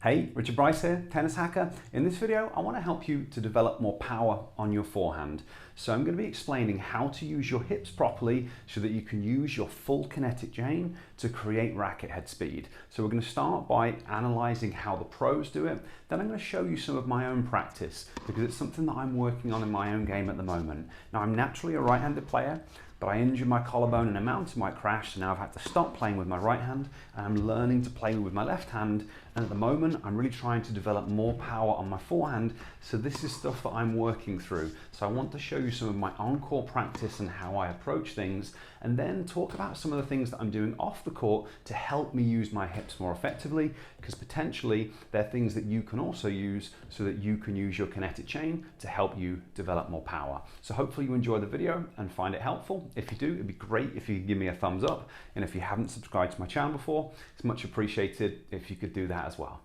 Hey, Richard Bryce here, Tennis Hacker. In this video, I want to help you to develop more power on your forehand. So I'm going to be explaining how to use your hips properly so that you can use your full kinetic chain to create racket head speed. So we're going to start by analyzing how the pros do it. Then I'm going to show you some of my own practice because it's something that I'm working on in my own game at the moment. Now I'm naturally a right-handed player, but I injured my collarbone in a mountain bike crash, so now I've had to stop playing with my right hand and I'm learning to play with my left hand. And at the moment, I'm really trying to develop more power on my forehand. So this is stuff that I'm working through. So I want to show you some of my on-court practice and how I approach things, and then talk about some of the things that I'm doing off the court to help me use my hips more effectively, because potentially they're things that you can also use so that you can use your kinetic chain to help you develop more power. So hopefully you enjoy the video and find it helpful. If you do, it'd be great if you could give me a thumbs up. And if you haven't subscribed to my channel before, it's much appreciated if you could do that as well.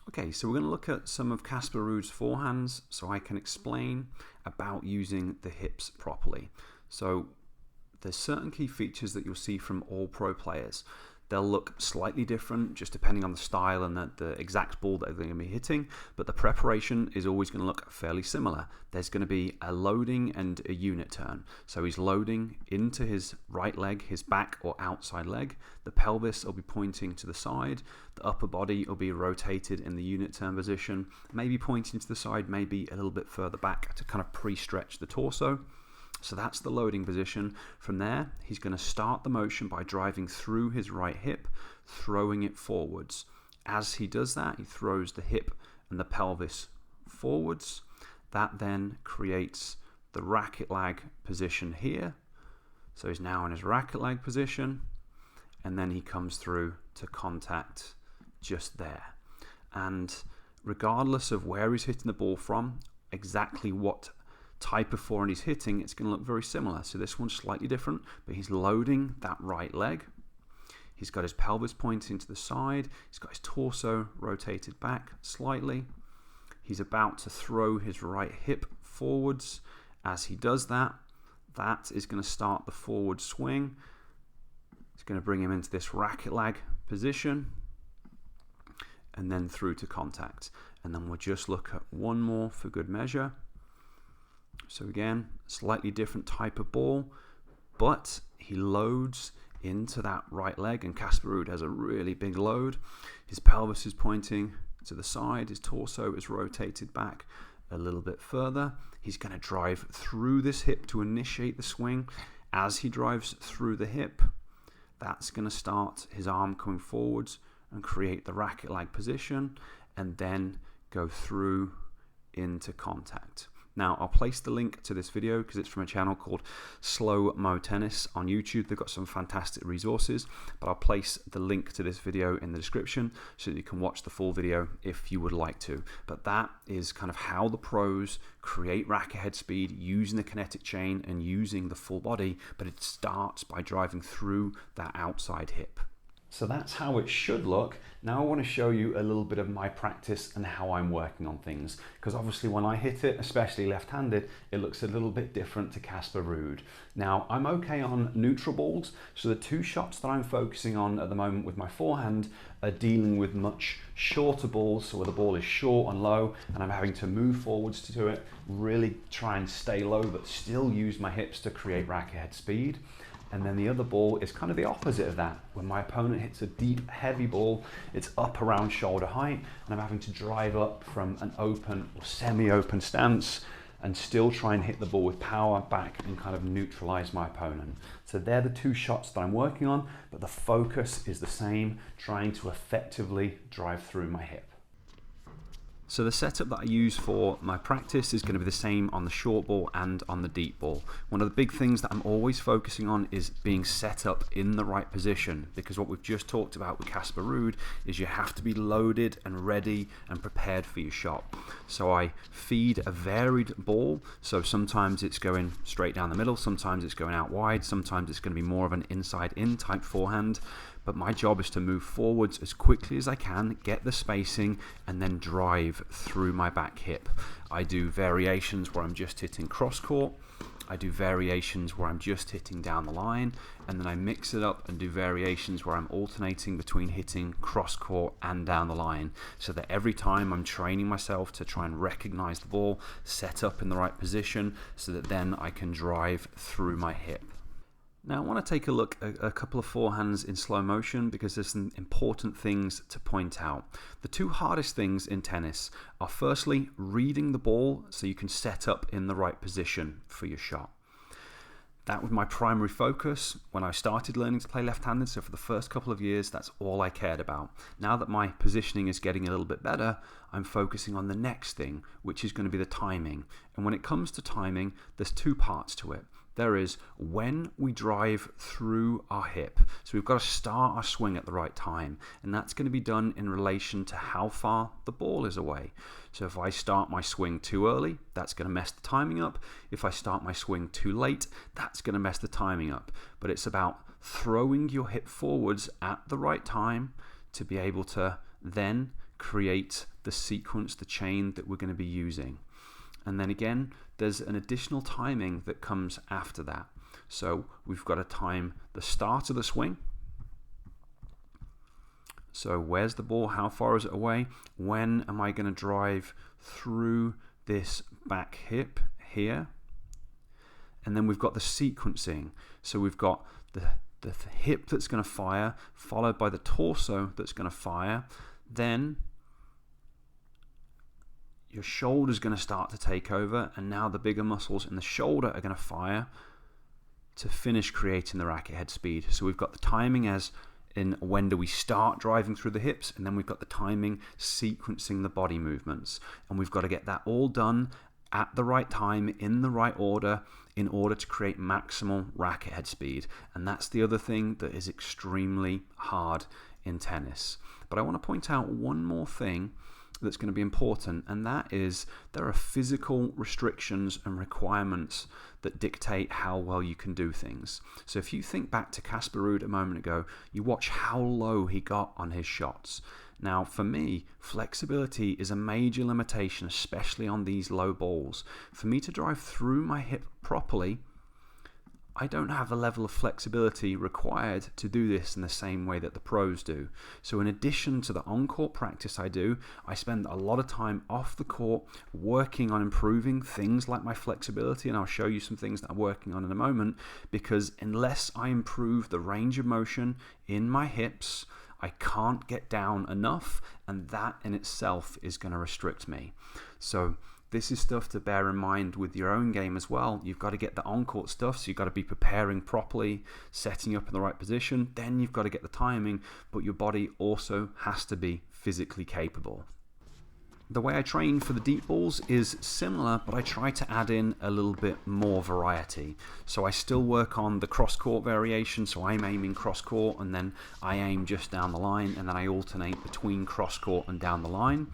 Okay, so we're going to look at some of Casper Ruud's forehands so I can explain about using the hips properly. So there's certain key features that you'll see from all pro players. They'll look slightly different just depending on the style and the exact ball that they're going to be hitting, but the preparation is always going to look fairly similar. There's going to be a loading and a unit turn. So he's loading into his right leg, his back or outside leg. The pelvis will be pointing to the side. The upper body will be rotated in the unit turn position, maybe pointing to the side, maybe a little bit further back to kind of pre-stretch the torso. So that's the loading position. From there, he's going to start the motion by driving through his right hip, throwing it forwards. As he does that, he throws the hip and the pelvis forwards. That then creates the racket lag position here. So he's now in his racket lag position, and then he comes through to contact just there. And regardless of where he's hitting the ball from, exactly what type of forehand he's hitting, it's going to look very similar. So this one's slightly different, but he's loading that right leg. He's got his pelvis pointing to the side. He's got his torso rotated back slightly. He's about to throw his right hip forwards. As he does that, that is going to start the forward swing. It's going to bring him into this racket lag position and then through to contact. And then we'll just look at one more for good measure. So again, slightly different type of ball, but he loads into that right leg, and Casper Ruud has a really big load. His pelvis is pointing to the side, his torso is rotated back a little bit further. He's going to drive through this hip to initiate the swing. As he drives through the hip, that's going to start his arm coming forwards and create the racket lag position, and then go through into contact. Now, I'll place the link to this video because it's from a channel called Slow Mo Tennis on YouTube. They've got some fantastic resources, but I'll place the link to this video in the description so that you can watch the full video if you would like to. But that is kind of how the pros create racket head speed using the kinetic chain and using the full body, but it starts by driving through that outside hip. So that's how it should look. Now I want to show you a little bit of my practice and how I'm working on things, because obviously when I hit it, especially left-handed, it looks a little bit different to Casper Ruud. Now I'm okay on neutral balls, so the two shots that I'm focusing on at the moment with my forehand are dealing with much shorter balls, so where the ball is short and low and I'm having to move forwards to it, really try and stay low but still use my hips to create racket head speed. And then the other ball is kind of the opposite of that. When my opponent hits a deep, heavy ball, it's up around shoulder height, and I'm having to drive up from an open or semi-open stance and still try and hit the ball with power back and kind of neutralize my opponent. So they're the two shots that I'm working on, but the focus is the same, trying to effectively drive through my hip. So the setup that I use for my practice is going to be the same on the short ball and on the deep ball. One of the big things that I'm always focusing on is being set up in the right position, because what we've just talked about with Casper Ruud is you have to be loaded and ready and prepared for your shot. So I feed a varied ball, so sometimes it's going straight down the middle, sometimes it's going out wide, sometimes it's going to be more of an inside-in type forehand. But my job is to move forwards as quickly as I can, get the spacing, and then drive through my back hip. I do variations where I'm just hitting cross court. I do variations where I'm just hitting down the line, and then I mix it up and do variations where I'm alternating between hitting cross court and down the line, so that every time I'm training myself to try and recognize the ball, set up in the right position, so that then I can drive through my hip. Now I want to take a look at a couple of forehands in slow motion, because there's some important things to point out. The two hardest things in tennis are firstly reading the ball so you can set up in the right position for your shot. That was my primary focus when I started learning to play left-handed, so for the first couple of years that's all I cared about. Now that my positioning is getting a little bit better, I'm focusing on the next thing, which is going to be the timing. And when it comes to timing, there's two parts to it. There is when we drive through our hip. So we've got to start our swing at the right time, and that's going to be done in relation to how far the ball is away. So if I start my swing too early, that's going to mess the timing up. If I start my swing too late, that's going to mess the timing up. But it's about throwing your hip forwards at the right time to be able to then create the sequence, the chain that we're going to be using. And then again, there's an additional timing that comes after that. So we've got to time the start of the swing. So where's the ball? How far is it away? When am I going to drive through this back hip here? And then we've got the sequencing. So we've got the hip that's going to fire, followed by the torso that's going to fire. Then your shoulder's going to start to take over, and now the bigger muscles in the shoulder are going to fire to finish creating the racket head speed. So we've got the timing as in when do we start driving through the hips, and then we've got the timing sequencing the body movements. And we've got to get that all done at the right time, in the right order, in order to create maximal racket head speed. And that's the other thing that is extremely hard in tennis. But I want to point out one more thing that's going to be important, and that is there are physical restrictions and requirements that dictate how well you can do things. So if you think back to Casper Ruud a moment ago, you watch how low he got on his shots. Now for me, flexibility is a major limitation, especially on these low balls. For me to drive through my hip properly, I don't have the level of flexibility required to do this in the same way that the pros do. So in addition to the on-court practice I do, I spend a lot of time off the court working on improving things like my flexibility, and I'll show you some things that I'm working on in a moment, because unless I improve the range of motion in my hips, I can't get down enough, and that in itself is going to restrict me. So this is stuff to bear in mind with your own game as well. You've got to get the on-court stuff, so you've got to be preparing properly, setting up in the right position. Then you've got to get the timing, but your body also has to be physically capable. The way I train for the deep balls is similar, but I try to add in a little bit more variety. So I still work on the cross-court variation, so I'm aiming cross-court, and then I aim just down the line, and then I alternate between cross-court and down the line.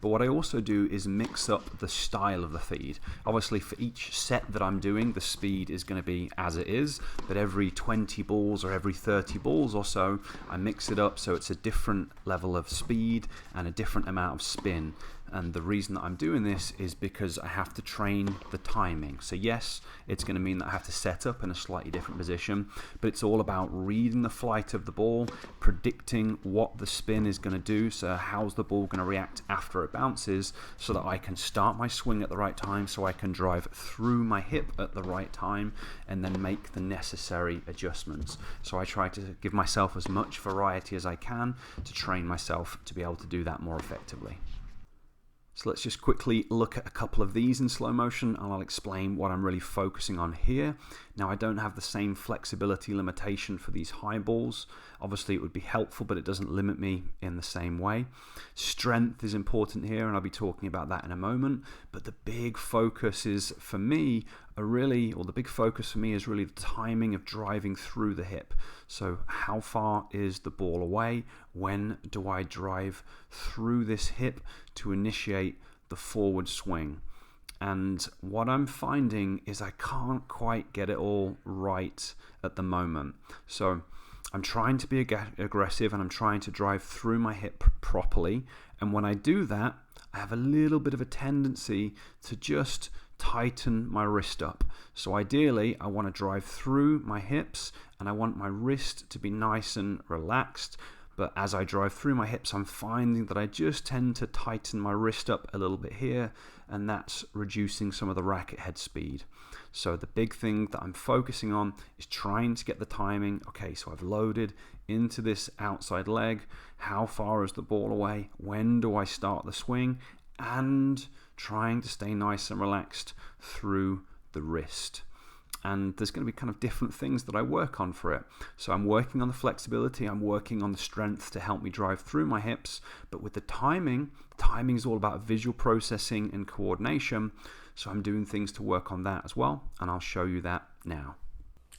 But what I also do is mix up the style of the feed. Obviously for each set that I'm doing, the speed is going to be as it is, but every 20 balls or every 30 balls or so, I mix it up so it's a different level of speed and a different amount of spin. And the reason that I'm doing this is because I have to train the timing. So yes, it's going to mean that I have to set up in a slightly different position, but it's all about reading the flight of the ball, predicting what the spin is going to do, so how's the ball going to react after it bounces, so that I can start my swing at the right time, so I can drive through my hip at the right time, and then make the necessary adjustments. So I try to give myself as much variety as I can to train myself to be able to do that more effectively. So let's just quickly look at a couple of these in slow motion, and I'll explain what I'm really focusing on here. Now I don't have the same flexibility limitation for these high balls. Obviously it would be helpful, but it doesn't limit me in the same way. Strength is important here, and I'll be talking about that in a moment. But the big focus is for me, the big focus for me is really the timing of driving through the hip. So how far is the ball away? When do I drive through this hip to initiate the forward swing? And what I'm finding is I can't quite get it all right at the moment. So I'm trying to be aggressive, and I'm trying to drive through my hip properly. And when I do that, I have a little bit of a tendency to just tighten my wrist up. So ideally, I want to drive through my hips and I want my wrist to be nice and relaxed. But as I drive through my hips, I'm finding that I just tend to tighten my wrist up a little bit here, and that's reducing some of the racket head speed. So the big thing that I'm focusing on is trying to get the timing. Okay, so I've loaded into this outside leg. How far is the ball away? When do I start the swing? And trying to stay nice and relaxed through the wrist. And there's going to be kind of different things that I work on for it. So I'm working on the flexibility, I'm working on the strength to help me drive through my hips, but with the timing is all about visual processing and coordination. So I'm doing things to work on that as well, and I'll show you that now.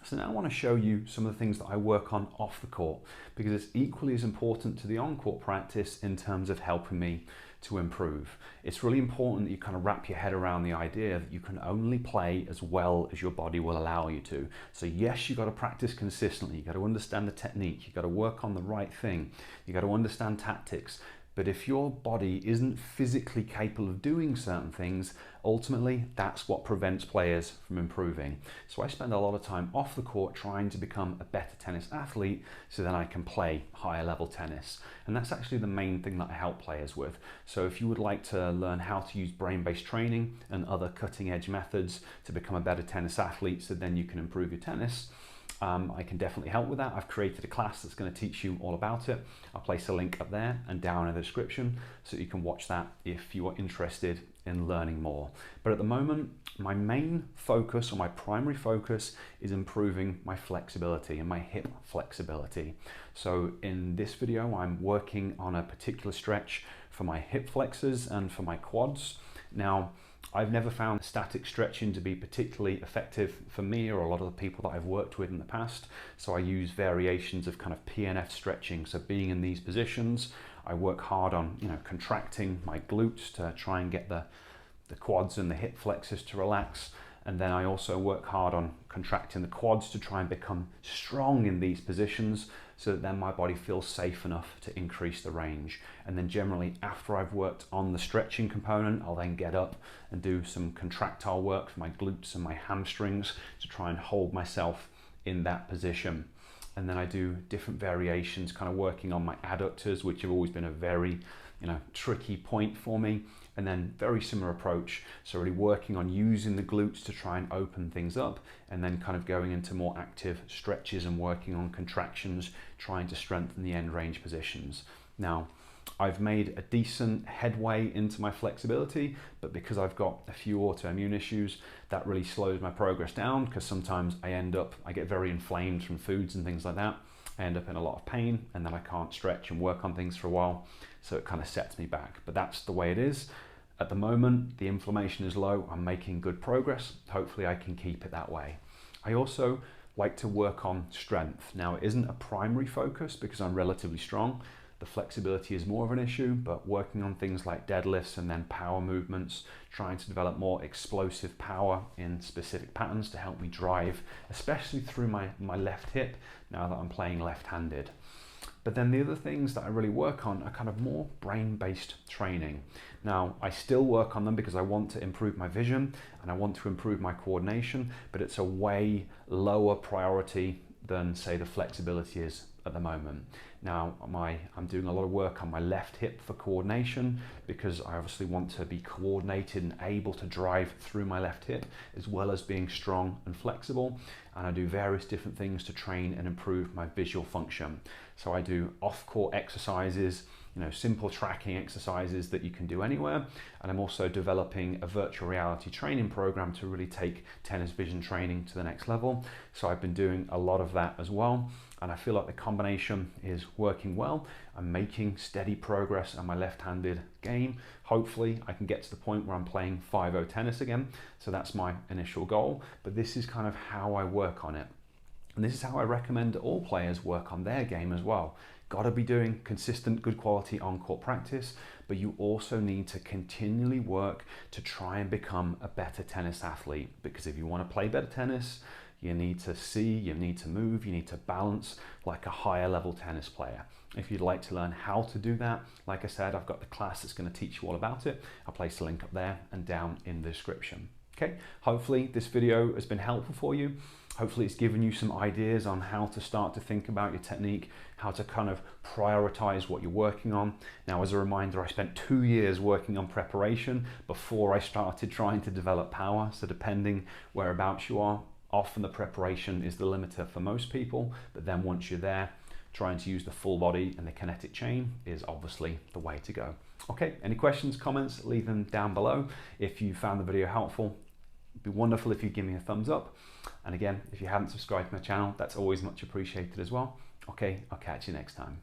So now I want to show you some of the things that I work on off the court, because it's equally as important to the on-court practice in terms of helping me to improve. It's really important that you kind of wrap your head around the idea that you can only play as well as your body will allow you to. So yes, you've got to practice consistently, you've got to understand the technique, you've got to work on the right thing, you've got to understand tactics. But if your body isn't physically capable of doing certain things, ultimately that's what prevents players from improving. So I spend a lot of time off the court trying to become a better tennis athlete so then I can play higher level tennis. And that's actually the main thing that I help players with. So if you would like to learn how to use brain-based training and other cutting edge methods to become a better tennis athlete so then you can improve your tennis, I can definitely help with that. I've created a class that's going to teach you all about it. I'll place a link up there and down in the description so you can watch that if you are interested in learning more. But at the moment, my main focus, or my primary focus, is improving my flexibility and my hip flexibility. So in this video, I'm working on a particular stretch for my hip flexors and for my quads. Now, I've never found static stretching to be particularly effective for me or a lot of the people that I've worked with in the past. So I use variations of kind of PNF stretching. So being in these positions, I work hard on, contracting my glutes to try and get the quads and the hip flexors to relax. And then I also work hard on contracting the quads to try and become strong in these positions so that then my body feels safe enough to increase the range. And then generally after I've worked on the stretching component, I'll then get up and do some contractile work for my glutes and my hamstrings to try and hold myself in that position. And then I do different variations, kind of working on my adductors, which have always been a very tricky point for me. And then very similar approach, so really working on using the glutes to try and open things up, and then kind of going into more active stretches and working on contractions, trying to strengthen the end range positions. Now, I've made a decent headway into my flexibility, but because I've got a few autoimmune issues, that really slows my progress down, because sometimes I get very inflamed from foods and things like that. I end up in a lot of pain, and then I can't stretch and work on things for a while, so it kind of sets me back. But that's the way it is. At the moment, the inflammation is low, I'm making good progress. Hopefully I can keep it that way. I also like to work on strength. Now, it isn't a primary focus because I'm relatively strong. The flexibility is more of an issue, but working on things like deadlifts and then power movements, trying to develop more explosive power in specific patterns to help me drive, especially through my left hip now that I'm playing left-handed. But then the other things that I really work on are kind of more brain-based training. Now, I still work on them because I want to improve my vision and I want to improve my coordination, but it's a way lower priority than, say, the flexibility is at the moment. Now, I'm doing a lot of work on my left hip for coordination because I obviously want to be coordinated and able to drive through my left hip as well as being strong and flexible. And I do various different things to train and improve my visual function. So I do off-court exercises, simple tracking exercises that you can do anywhere. And I'm also developing a virtual reality training program to really take tennis vision training to the next level. So I've been doing a lot of that as well. And I feel like the combination is working well. I'm making steady progress on my left-handed game. Hopefully I can get to the point where I'm playing 5-0 tennis again. So that's my initial goal, but this is kind of how I work on it. And this is how I recommend all players work on their game as well. Got to be doing consistent, good quality on-court practice, but you also need to continually work to try and become a better tennis athlete. Because if you want to play better tennis, you need to see, you need to move, you need to balance like a higher level tennis player. If you'd like to learn how to do that, like I said, I've got the class that's going to teach you all about it. I'll place a link up there and down in the description. Okay, hopefully this video has been helpful for you. Hopefully it's given you some ideas on how to start to think about your technique, how to kind of prioritize what you're working on. Now, as a reminder, I spent 2 years working on preparation before I started trying to develop power. So depending whereabouts you are, often the preparation is the limiter for most people. But then once you're there, trying to use the full body and the kinetic chain is obviously the way to go. Okay, any questions, comments, leave them down below. If you found the video helpful, it'd be wonderful if you give me a thumbs up. And again, if you haven't subscribed to my channel, that's always much appreciated as well. Okay, I'll catch you next time.